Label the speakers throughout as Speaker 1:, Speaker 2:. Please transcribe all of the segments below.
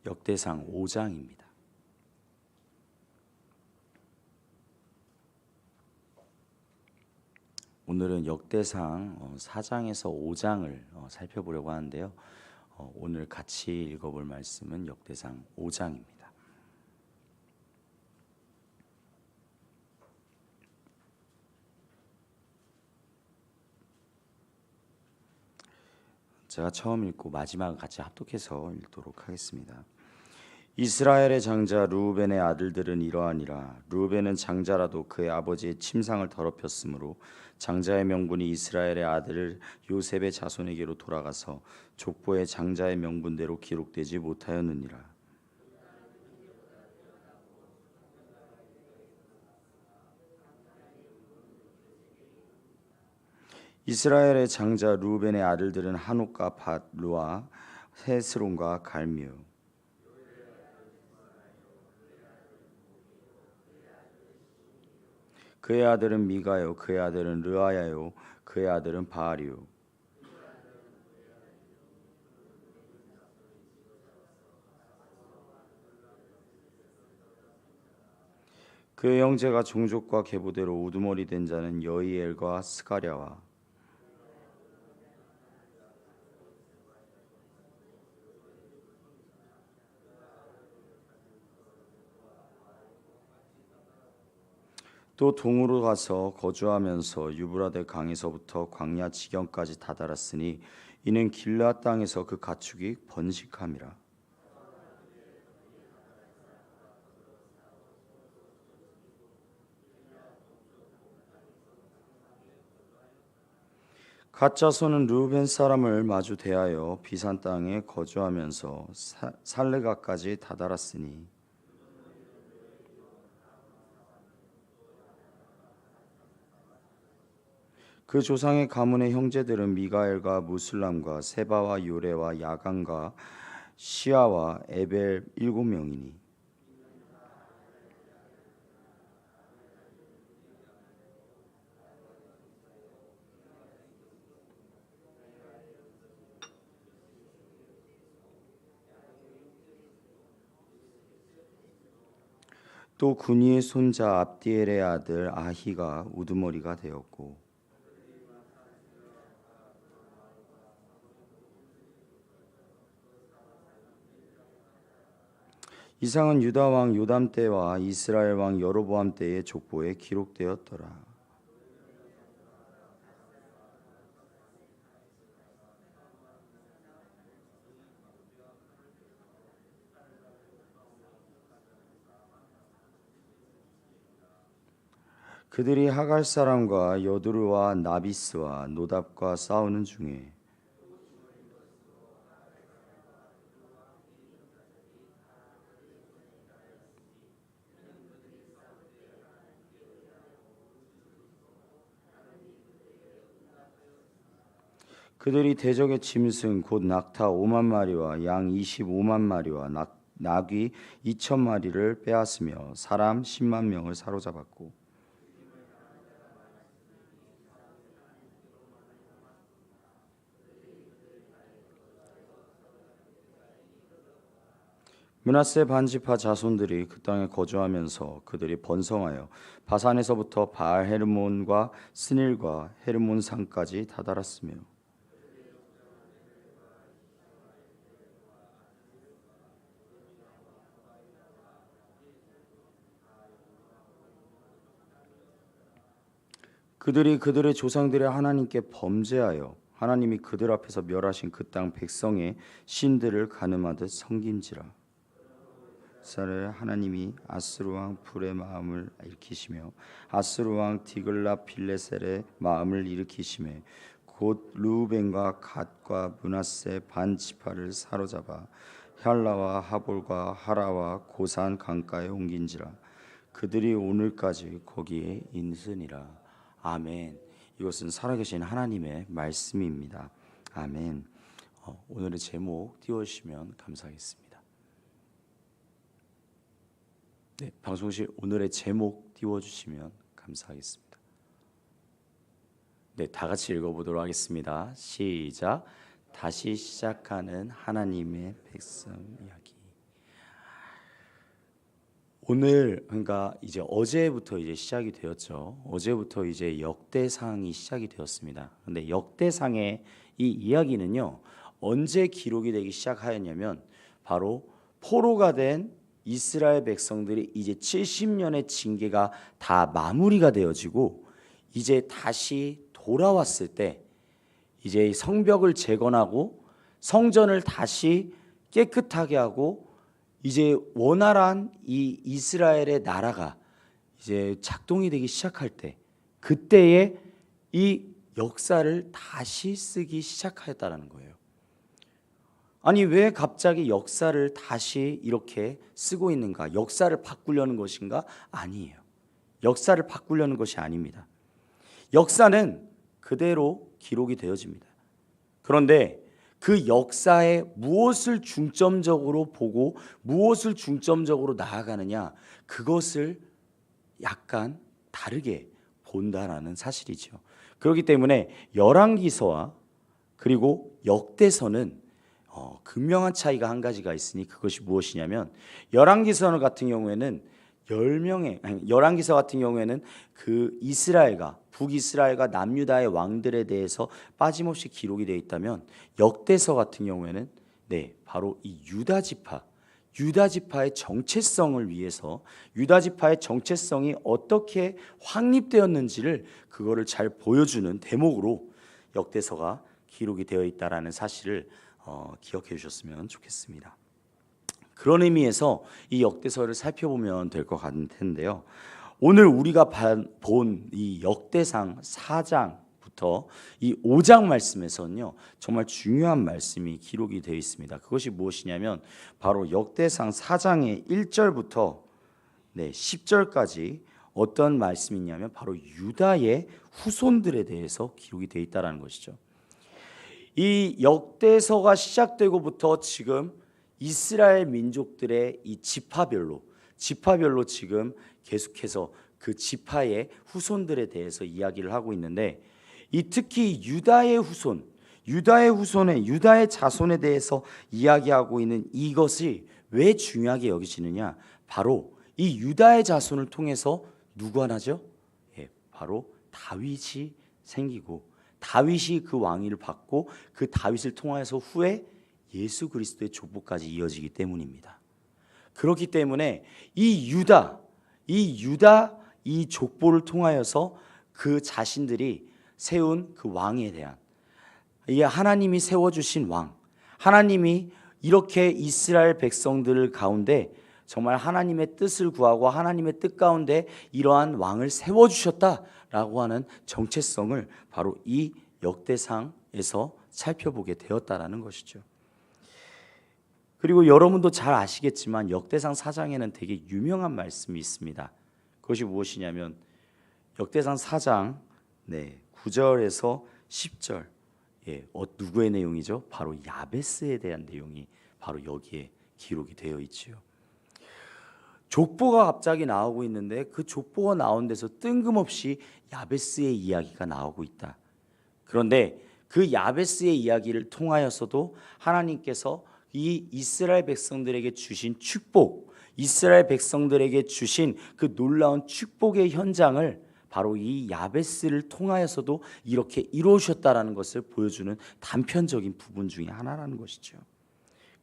Speaker 1: 역대상 5장입니다. 오늘은 역대상 4장에서 5장을 살펴보려고 하는데요. 오늘 같이 읽어볼 말씀은 역대상 5장입니다. 제가 처음 읽고 마지막을 같이 합독해서 읽도록 하겠습니다. 이스라엘의 장자 르우벤의 아들들은 이러하니라. 르우벤은 장자라도 그의 아버지의 침상을 더럽혔으므로 장자의 명분이 이스라엘의 아들 요셉의 자손에게로 돌아가서 족보의 장자의 명분대로 기록되지 못하였느니라. 이스라엘의 장자 르우벤의 아들들은 한옥과 밧루아 헤스론과 갈뮤. 그의 아들은 미가요, 그의 아들은 르아야요, 그의 아들은 바알이요. 그의 형제가 종족과 계보대로 우두머리 된 자는 여이엘과 스가랴와 또 동으로 가서 거주하면서 유브라데 강에서부터 광야 지경까지 다다랐으니 이는 길앗 땅에서 그 가축이 번식함이라. 갓 자손은 르우벤 사람을 마주 대하여 비산 땅에 거주하면서 살레가까지 다다랐으니 그 조상의 가문의 형제들은 미가엘과 무슬람과 세바와 요레와 야간과 시아와 에벨 7명이니 또 군이의 손자 압디엘의 아들 아히가 우두머리가 되었고 이상은 유다 왕 요담 때와 이스라엘 왕 여로보암 때의 족보에 기록되었더라. 그들이 하갈 사람과 여두르와 나비스와 노답과 싸우는 중에 그들이 대적의 짐승 곧 낙타 5만 마리와 양 25만 마리와 나귀 2천 마리를 빼앗으며 사람 10만 명을 사로잡았고 므낫세 반지파 자손들이 그 땅에 거주하면서 그들이 번성하여 바산에서부터 바알 헤르몬과 스닐과 헤르몬 산까지 다다랐으며 그들이 그들의 조상들의 하나님께 범죄하여 하나님이 그들 앞에서 멸하신 그 땅 백성의 신들을 가늠하듯 섬긴지라. 사를 하나님이 아스루 왕 불의 마음을 일으키시며 아스루 왕 디글라 빌레셀의 마음을 일으키시매 곧 르우벤과 갓과 므낫세 반 지파를 사로잡아 헬라와 하볼과 하라와 고산 강가에 옮긴지라. 그들이 오늘까지 거기에 있으니라. 아멘. 이것은 살아계신 하나님의 말씀입니다. 아멘. 오늘의 제목 띄워주시면 감사하겠습니다. 네, 방송실 오늘의 제목 띄워주시면 감사하겠습니다. 네, 다 같이 읽어보도록 하겠습니다. 시작. 다시 시작하는 하나님의 백성 이야기. 오늘 그러니까 이제 어제부터 이제 시작이 되었죠. 어제부터 이제 역대상이 시작이 되었습니다. 근데 역대상의 이 이야기는요. 언제 기록이 되기 시작하였냐면 바로 포로가 된 이스라엘 백성들이 이제 70년의 징계가 다 마무리가 되어지고 이제 다시 돌아왔을 때 이제 성벽을 재건하고 성전을 다시 깨끗하게 하고 이제 원활한 이 이스라엘의 나라가 이제 작동이 되기 시작할 때 그때에 이 역사를 다시 쓰기 시작하였다는 거예요. 아니 왜 갑자기 역사를 다시 이렇게 쓰고 있는가? 역사를 바꾸려는 것인가? 아니에요. 역사를 바꾸려는 것이 아닙니다. 역사는 그대로 기록이 되어집니다. 그런데 그 역사에 무엇을 중점적으로 보고 무엇을 중점적으로 나아가느냐, 그것을 약간 다르게 본다라는 사실이죠. 그렇기 때문에 열왕기서와 그리고 역대서는 극명한 차이가 한 가지가 있으니 그것이 무엇이냐면 열왕기서 같은 경우에는 10명의 열왕기서 같은 경우에는 그 이스라엘과 북이스라엘과 남유다의 왕들에 대해서 빠짐없이 기록이 되어 있다면 역대서 같은 경우에는 바로 이 유다 지파의 정체성을 위해서 유다 지파의 정체성이 어떻게 확립되었는지를 그거를 잘 보여주는 대목으로 역대서가 기록이 되어 있다라는 사실을 기억해 주셨으면 좋겠습니다. 그런 의미에서 이 역대서를 살펴보면 될 것 같은데요. 오늘 우리가 본 이 역대상 4장부터 이 5장 말씀에서는요, 정말 중요한 말씀이 기록이 되어 있습니다. 그것이 무엇이냐면 바로 역대상 4장의 1절부터 10절까지 어떤 말씀이 있냐면 바로 유다의 후손들에 대해서 기록이 되어 있다는 것이죠. 이 역대서가 시작되고부터 지금 이스라엘 민족들의 이 지파별로 지금 계속해서 그 지파의 후손들에 대해서 이야기를 하고 있는데, 이 특히 유다의 자손에 대해서 이야기하고 있는 이것이 왜 중요하게 여기지느냐? 바로 이 유다의 자손을 통해서 누가 나죠? 바로 다윗이 생기고 다윗이 그 왕위를 받고 그 다윗을 통하여서 후에 예수 그리스도의 족보까지 이어지기 때문입니다. 그렇기 때문에 이 유다 이 족보를 통하여서 그 자신들이 세운 그 왕에 대한, 이게 하나님이 세워주신 왕, 하나님이 이렇게 이스라엘 백성들 가운데 정말 하나님의 뜻을 구하고 하나님의 뜻 가운데 이러한 왕을 세워주셨다라고 하는 정체성을 바로 이 역대상에서 살펴보게 되었다라는 것이죠. 그리고 여러분도 잘 아시겠지만 역대상 4장에는 되게 유명한 말씀이 있습니다. 그것이 무엇이냐면 역대상 4장 9절에서 10절 누구의 내용이죠? 바로 야베스에 대한 내용이 바로 여기에 기록이 되어 있지요. 족보가 갑자기 나오고 있는데 그 족보가 나온 데서 뜬금없이 야베스의 이야기가 나오고 있다. 그런데 그 야베스의 이야기를 통하여서도 하나님께서 이 이스라엘 백성들에게 주신 축복, 이스라엘 백성들에게 주신 그 놀라운 축복의 현장을 바로 이 야베스를 통하여서도 이렇게 이루어주셨다라는 것을 보여주는 단편적인 부분 중에 하나라는 것이죠.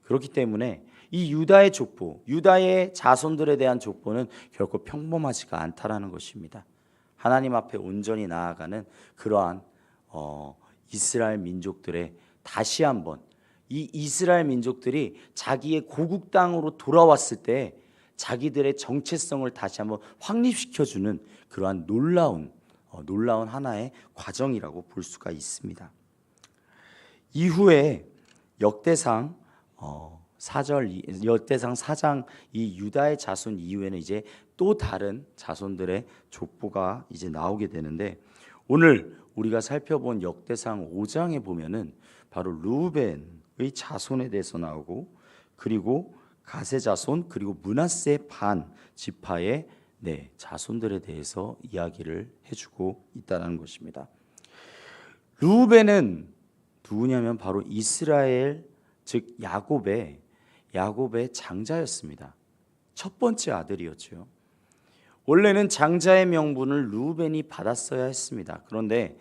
Speaker 1: 그렇기 때문에 이 유다의 족보, 유다의 자손들에 대한 족보는 결코 평범하지가 않다라는 것입니다. 하나님 앞에 온전히 나아가는 그러한 이스라엘 민족들의 다시 한번 이 이스라엘 민족들이 자기의 고국 땅으로 돌아왔을 때 자기들의 정체성을 다시 한번 확립시켜주는 그러한 놀라운 하나의 과정이라고 볼 수가 있습니다. 이후에 역대상 4장 이 유다의 자손 이후에는 이제 또 다른 자손들의 족보가 이제 나오게 되는데, 오늘 우리가 살펴본 역대상 5장에 보면은 바로 르우벤의 자손에 대해서 나오고, 그리고 가세 자손, 그리고 므낫세 반 지파의 자손들에 대해서 이야기를 해주고 있다는 것입니다. 르우벤은 누구냐면 바로 이스라엘 즉 야곱의 장자였습니다. 첫 번째 아들이었죠. 원래는 장자의 명분을 르우벤이 받았어야 했습니다. 그런데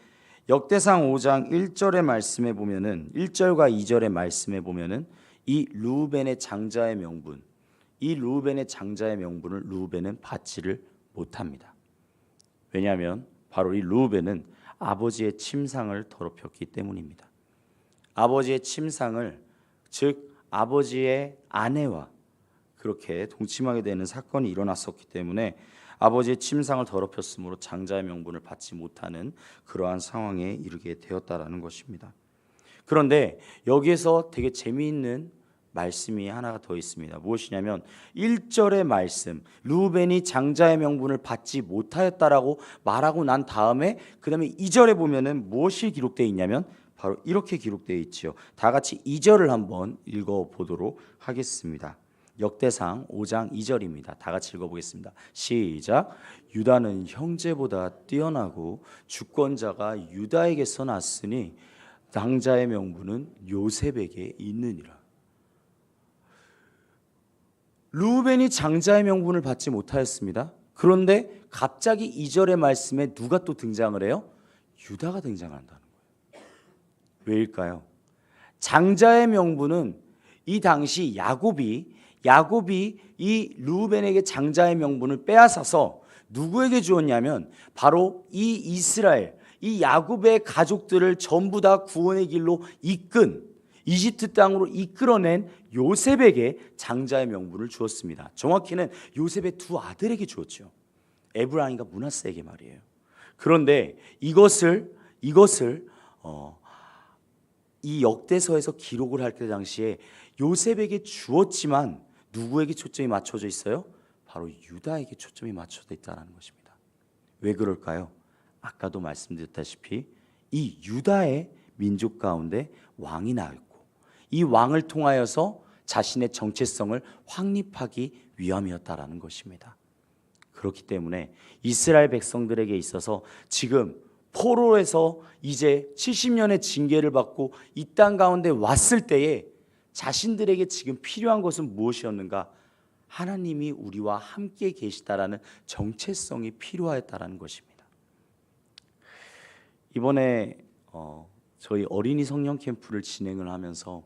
Speaker 1: 역대상 5장 1절의 말씀에 보면은 1절과 2절의 말씀에 보면은 이 르우벤의 장자의 명분, 이 르우벤의 장자의 명분을 르우벤은 받지를 못합니다. 왜냐하면 바로 이 르우벤은 아버지의 침상을 더럽혔기 때문입니다. 아버지의 침상을, 즉 아버지의 아내와 그렇게 동침하게 되는 사건이 일어났었기 때문에 아버지의 침상을 더럽혔으므로 장자의 명분을 받지 못하는 그러한 상황에 이르게 되었다라는 것입니다. 그런데 여기에서 되게 재미있는 말씀이 하나가 더 있습니다. 무엇이냐면 1절의 말씀, 르우벤이 장자의 명분을 받지 못하였다라고 말하고 난 다음에 그 다음에 2절에 보면은 무엇이 기록되어 있냐면 바로 이렇게 기록되어 있지요. 다 같이 2절을 한번 읽어보도록 하겠습니다. 역대상 5장 2절입니다. 다 같이 읽어보겠습니다. 시작. 유다는 형제보다 뛰어나고 주권자가 유다에게서 났으니 장자의 명분은 요셉에게 있느니라. 르우벤이 장자의 명분을 받지 못하였습니다. 그런데 갑자기 2절의 말씀에 누가 또 등장을 해요? 유다가 등장한다는 거예요. 왜일까요? 장자의 명분은 이 당시 야곱이 이 르우벤에게 장자의 명분을 빼앗아서 누구에게 주었냐면 바로 이 이스라엘, 이 야곱의 가족들을 전부 다 구원의 길로 이끈 이집트 땅으로 이끌어낸 요셉에게 장자의 명분을 주었습니다. 정확히는 요셉의 두 아들에게 주었죠. 에브라임과 므낫세에게 말이에요. 그런데 이것을 이 역대서에서 기록을 할 때 당시에 요셉에게 주었지만 누구에게 초점이 맞춰져 있어요? 바로 유다에게 초점이 맞춰져 있다는 것입니다. 왜 그럴까요? 아까도 말씀드렸다시피 이 유다의 민족 가운데 왕이 나왔고 이 왕을 통하여서 자신의 정체성을 확립하기 위함이었다라는 것입니다. 그렇기 때문에 이스라엘 백성들에게 있어서 지금 포로에서 이제 70년의 징계를 받고 이 땅 가운데 왔을 때에 자신들에게 지금 필요한 것은 무엇이었는가? 하나님이 우리와 함께 계시다라는 정체성이 필요하였다라는 것입니다. 이번에 저희 어린이 성령 캠프를 진행을 하면서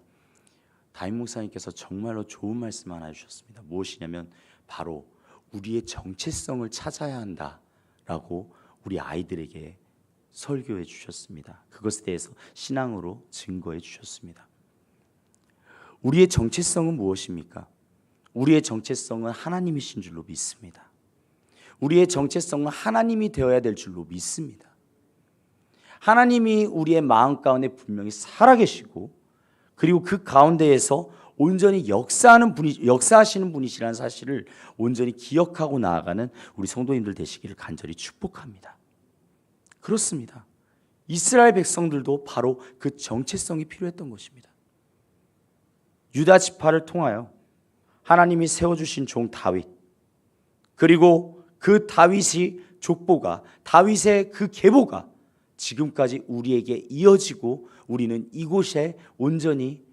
Speaker 1: 담임 목사님께서 정말로 좋은 말씀 하나 해주셨습니다. 무엇이냐면 바로 우리의 정체성을 찾아야 한다라고 우리 아이들에게 설교해 주셨습니다. 그것에 대해서 신앙으로 증거해 주셨습니다. 우리의 정체성은 무엇입니까? 우리의 정체성은 하나님이신 줄로 믿습니다. 우리의 정체성은 하나님이 되어야 될 줄로 믿습니다. 하나님이 우리의 마음 가운데 분명히 살아계시고 그리고 그 가운데에서 온전히 역사하시는 분이시라는 사실을 온전히 기억하고 나아가는 우리 성도님들 되시기를 간절히 축복합니다. 그렇습니다. 이스라엘 백성들도 바로 그 정체성이 필요했던 것입니다. 유다 지파를 통하여 하나님이 세워주신 종 다윗, 그리고 그 다윗이 족보가, 다윗의 그 계보가 지금까지 우리에게 이어지고 우리는 이곳에 온전히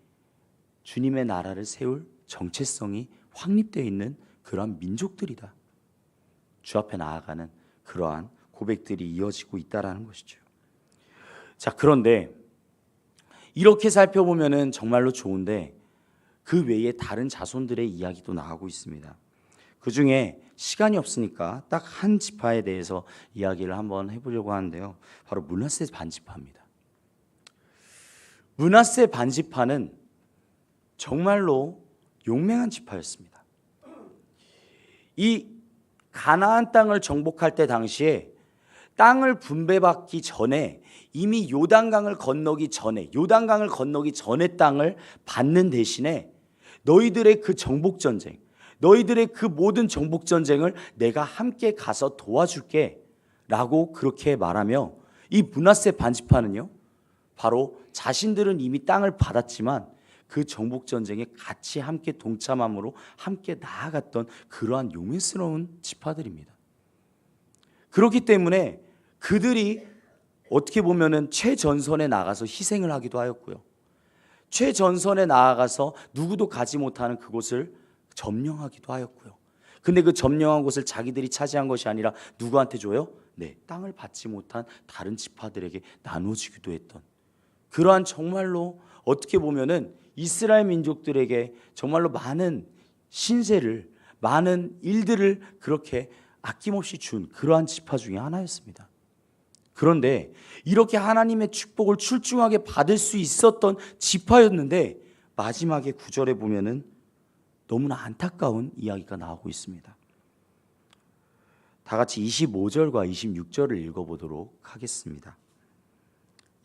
Speaker 1: 주님의 나라를 세울 정체성이 확립되어 있는 그러한 민족들이다. 주 앞에 나아가는 그러한 고백들이 이어지고 있다라는 것이죠. 자, 그런데 이렇게 살펴보면은 정말로 좋은데 그 외에 다른 자손들의 이야기도 나가고 있습니다. 그 중에 시간이 없으니까 딱 한 지파에 대해서 이야기를 한번 해보려고 하는데요. 바로 므낫세 반지파입니다. 므낫세 반지파는 정말로 용맹한 지파였습니다. 이 가나안 땅을 정복할 때 당시에 땅을 분배받기 전에 이미 요단강을 건너기 전에 땅을 받는 대신에 너희들의 그 정복전쟁, 너희들의 그 모든 정복전쟁을 내가 함께 가서 도와줄게 라고 그렇게 말하며 이 므낫세 반지파는요 바로 자신들은 이미 땅을 받았지만 그 정복전쟁에 같이 함께 동참함으로 함께 나아갔던 그러한 용맹스러운 지파들입니다. 그렇기 때문에 그들이 어떻게 보면은 최전선에 나가서 희생을 하기도 하였고요. 최전선에 나아가서 누구도 가지 못하는 그곳을 점령하기도 하였고요. 근데 그 점령한 곳을 자기들이 차지한 것이 아니라 누구한테 줘요? 네, 땅을 받지 못한 다른 지파들에게 나눠주기도 했던 그러한 정말로 어떻게 보면은 이스라엘 민족들에게 정말로 많은 신세를 많은 일들을 그렇게 아낌없이 준 그러한 지파 중에 하나였습니다. 그런데 이렇게 하나님의 축복을 출중하게 받을 수 있었던 지파였는데 마지막에 9절에 보면은 너무나 안타까운 이야기가 나오고 있습니다. 다 같이 25절과 26절을 읽어보도록 하겠습니다.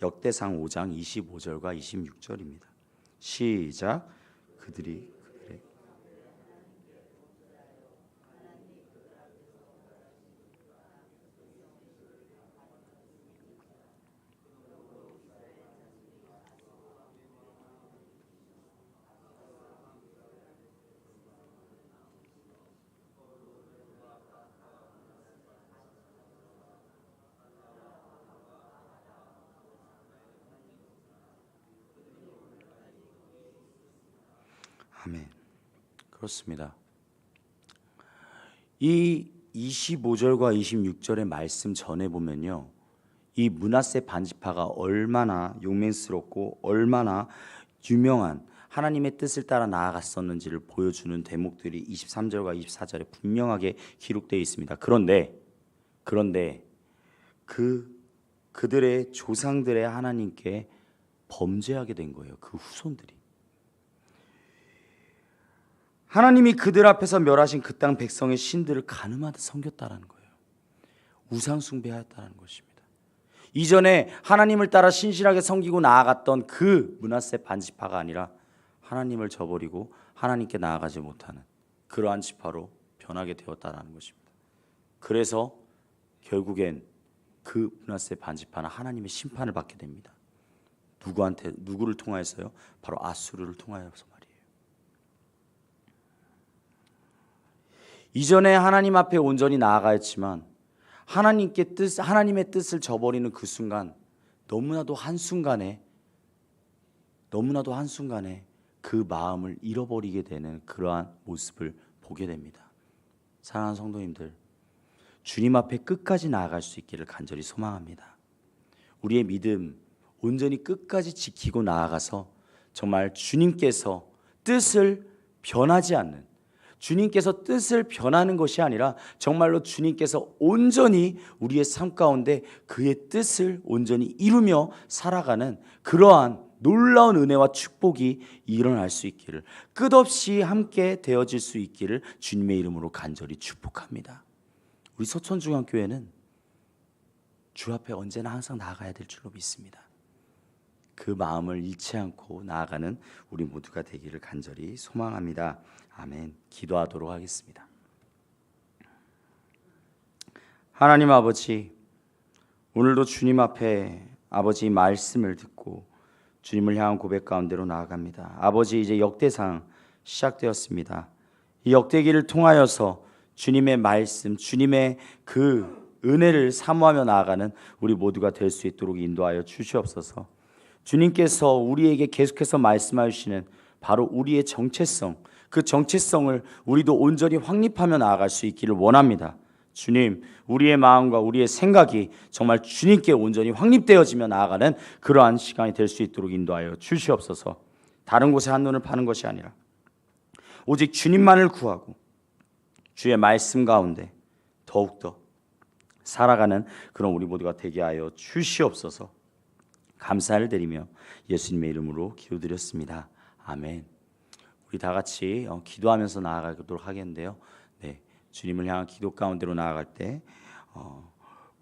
Speaker 1: 역대상 5장 25절과 26절입니다. 시작. 그들이 아멘. 그렇습니다. 이 25절과 26절의 말씀 전에 보면요, 이 므낫세 반지파가 얼마나 용맹스럽고 얼마나 유명한 하나님의 뜻을 따라 나아갔었는지를 보여주는 대목들이 23절과 24절에 분명하게 기록되어 있습니다. 그런데 그들의 조상들의 하나님께 범죄하게 된 거예요. 그 후손들이. 하나님이 그들 앞에서 멸하신 그 땅 백성의 신들을 가늠하듯 섬겼다라는 거예요. 우상 숭배하였다는 것입니다. 이전에 하나님을 따라 신실하게 섬기고 나아갔던 그 므낫세 반지파가 아니라 하나님을 저버리고 하나님께 나아가지 못하는 그러한 지파로 변하게 되었다라는 것입니다. 그래서 결국엔 그 므낫세 반지파는 하나님의 심판을 받게 됩니다. 누구를 통하여서요? 바로 아수르를 통하여서 말이에요. 이전에 하나님 앞에 온전히 나아가였지만 하나님의 뜻을 저버리는 그 순간 너무나도 한순간에 그 마음을 잃어버리게 되는 그러한 모습을 보게 됩니다. 사랑하는 성도님들, 주님 앞에 끝까지 나아갈 수 있기를 간절히 소망합니다. 우리의 믿음 온전히 끝까지 지키고 나아가서 정말 주님께서 뜻을 변하지 않는, 주님께서 뜻을 변하는 것이 아니라 정말로 주님께서 온전히 우리의 삶 가운데 그의 뜻을 온전히 이루며 살아가는 그러한 놀라운 은혜와 축복이 일어날 수 있기를, 끝없이 함께 되어질 수 있기를 주님의 이름으로 간절히 축복합니다. 우리 서천중앙교회는 주 앞에 언제나 항상 나아가야 될 줄로 믿습니다. 그 마음을 잃지 않고 나아가는 우리 모두가 되기를 간절히 소망합니다. 아멘. 기도하도록 하겠습니다. 하나님 아버지, 오늘도 주님 앞에 아버지 말씀을 듣고 주님을 향한 고백 가운데로 나아갑니다. 아버지, 이제 역대상 시작되었습니다. 이 역대기를 통하여서 주님의 말씀, 주님의 그 은혜를 사모하며 나아가는 우리 모두가 될 수 있도록 인도하여 주시옵소서. 주님께서 우리에게 계속해서 말씀하시는 바로 우리의 정체성, 그 정체성을 우리도 온전히 확립하며 나아갈 수 있기를 원합니다. 주님, 우리의 마음과 우리의 생각이 정말 주님께 온전히 확립되어지며 나아가는 그러한 시간이 될 수 있도록 인도하여 주시옵소서. 다른 곳에 한눈을 파는 것이 아니라 오직 주님만을 구하고 주의 말씀 가운데 더욱더 살아가는 그런 우리 모두가 되게 하여 주시옵소서. 감사를 드리며 예수님의 이름으로 기도드렸습니다. 아멘. 우리 다 같이 기도하면서 나아가도록 하겠는데요. 네, 주님을 향한 기도 가운데로 나아갈 때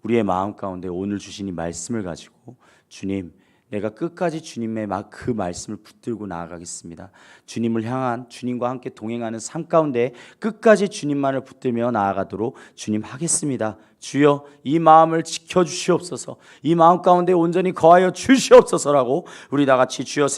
Speaker 1: 우리의 마음 가운데 오늘 주신 이 말씀을 가지고 주님, 내가 끝까지 주님의 그 말씀을 붙들고 나아가겠습니다. 주님을 향한, 주님과 함께 동행하는 삶 가운데 끝까지 주님만을 붙들며 나아가도록 주님 하겠습니다. 주여, 이 마음을 지켜주시옵소서. 이 마음 가운데 온전히 거하여 주시옵소서라고 우리 다 같이 주여 세 번